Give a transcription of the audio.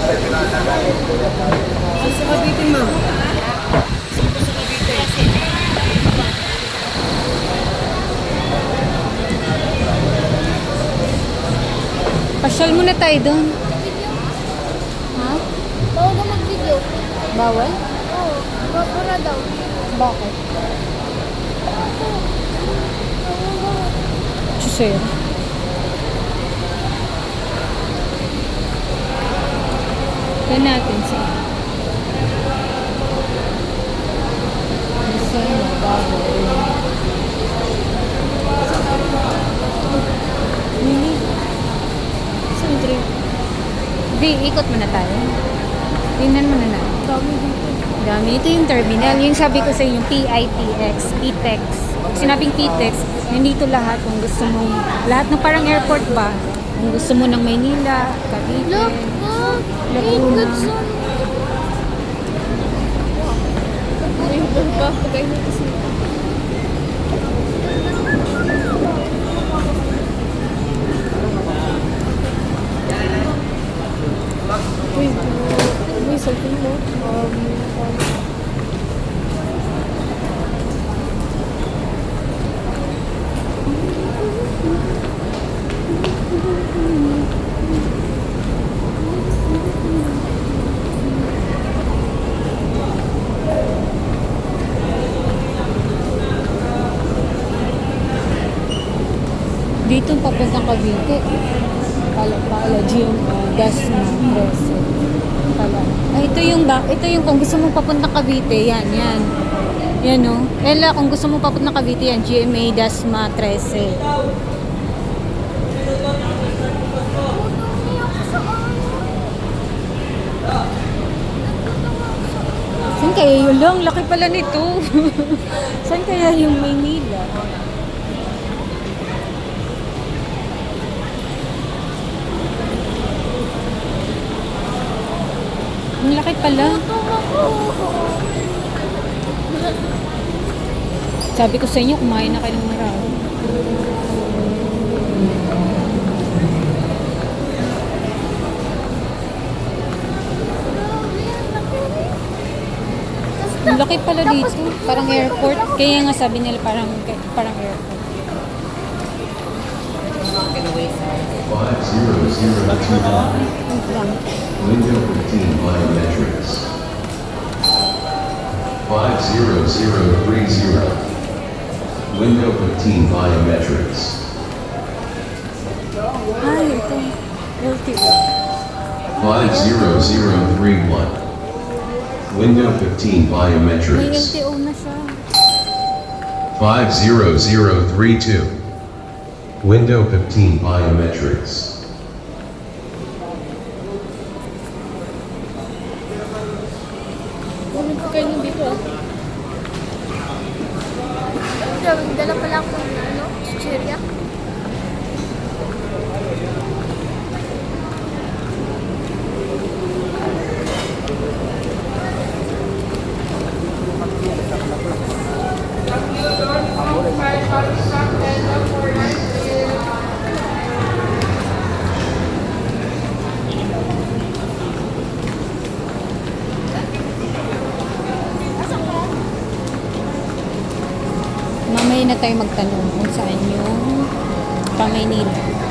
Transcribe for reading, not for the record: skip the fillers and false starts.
Sa Cavite, ma'am. Sa Cavite. Pasyal muna tayo doon. Ha? Bawal ka mag-video. Bawal? Oo, bawal daw. Bakit? Sir. Yan natin siya. Isa yung bawal. Mini. Saan trip? Di, ikot muna tayo. Tingnan muna na. Dami dito. Dami. Ito yung terminal. Yung sabi ko sa inyo, PITX, PTEX. Sinabing PTEX, nandito lahat kung gusto mo. Lahat ng parang airport ba? Kung gusto mo ng Maynila, Cavite, Look, Laguna. good son. Ay, doon pa. Pagay na kasi. Wait, may cellphone mo? Dito papuntang Cavite. Pala, gas na preso. Pala. Ay, ito yung kung gusto mong papuntang Cavite, yan. Yan o. Ella, kung gusto mong papuntang Cavite, yan. GMA Dasma 13. Saan kaya yun lang? Laki pala nito. Saan kaya yung Maynila? Ang laki pala. Sabi ko sa inyo, kumain na kayo ng marami. Ang laki pala dito. Parang airport. Kaya nga sabi nila parang airport. 50029. Window 15 biometrics. 50030. Window 15 biometrics. Ay, ito. LTO. 50031. Window 15 May biometrics. LTO na siya. 50032. Window 15 biometrics. Dami ko kayo dito. Dala pala ako ng chichirya. Mamaya na tayo magtanong kung saan yung Pamaynila.